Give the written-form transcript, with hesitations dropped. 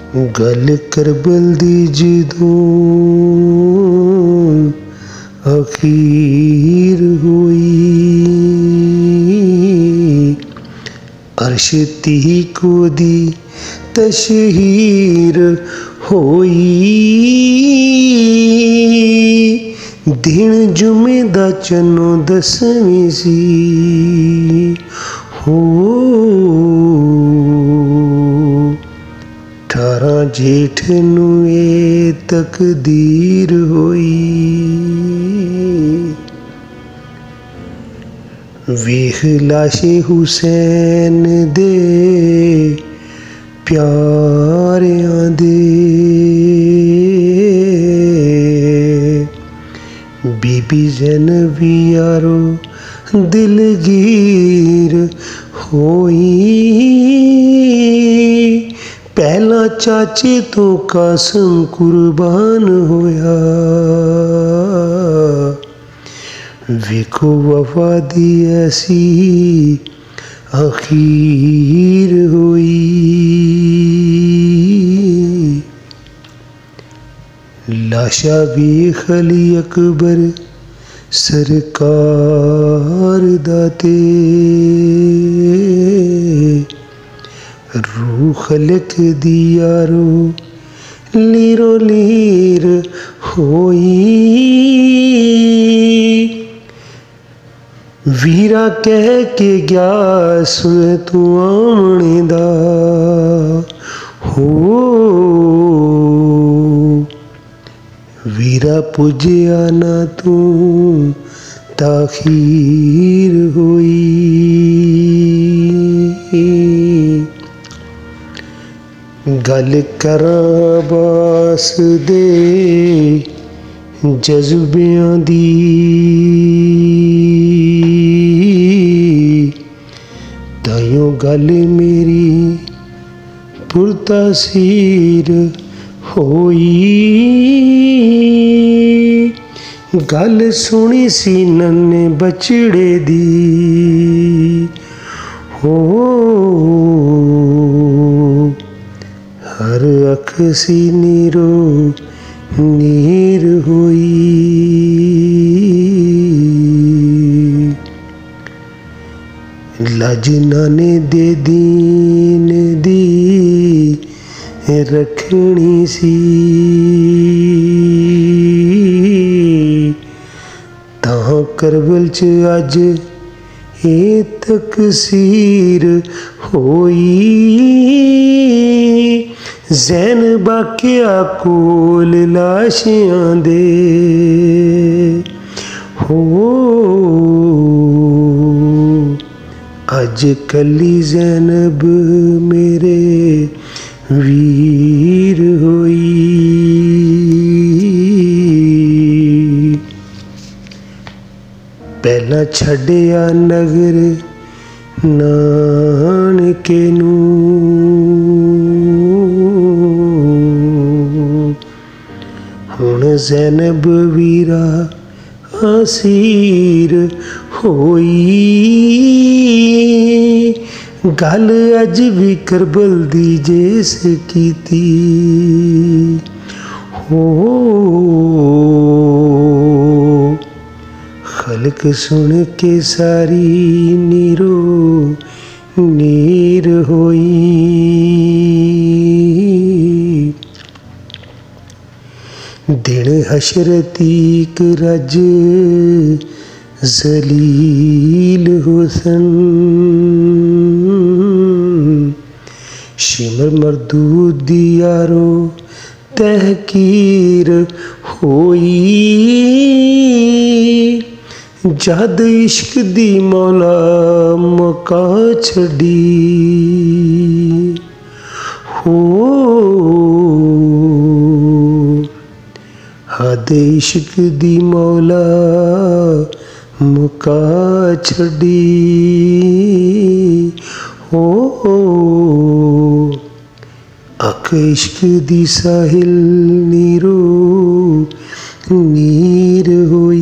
गल करबल दी जदों अखीर होई, अर्श तीको दी तशहीर होई। दिन जुमे दा चनो दसवीं सी हो, 18 जेठ नूं ए तकदीर होई। वेख लाशे हुसैन दे प्यारियां दे, बीबी ज़ैनब यारो दिलगीर होई। पहला चाचे तो कासम कुर्बान होया, वेखो वफा दी ऐसी अखीर होई। लाशा वेख अली अकबर सरकार दाते, रूह खलक दी यारो लीरो लीर होई। वीरा कह के गया सुन तू आमने दा हो, वीरा पुजया ना तू ताखीर होई। गल करां अब्बास दे जज्बियां दी, ताइयों गल मेरी पुरतासीर होई। गल सुनी सी नन्हे बचड़े दी हो, हर अख सी नीरो नीर होई। लजना ने दे दीन दी रखनी सी, तां करबल च अज ए तकसीर होई। ज़ैनबा क्या कोल लाशियां दे हो, अज कली ज़ैनब मेरे वीर होई। पहला छड्डिया नगर नानके नूं, हुण ज़ैनब वीरा असीर होई। गल अज भी करबल दी जेस कीती हो, खलक सुन के सारी नीरो नीर होई। दिन हशरतीक रज जलील हुसन, शिमर मरदूद दी यारो तहकीर होई। जद इश्क दी मौला मका छड़ी हो, हद इश्क दी मौला मुका छड़ी हो, अख इश्क दी साहिल नीरो नीर होई।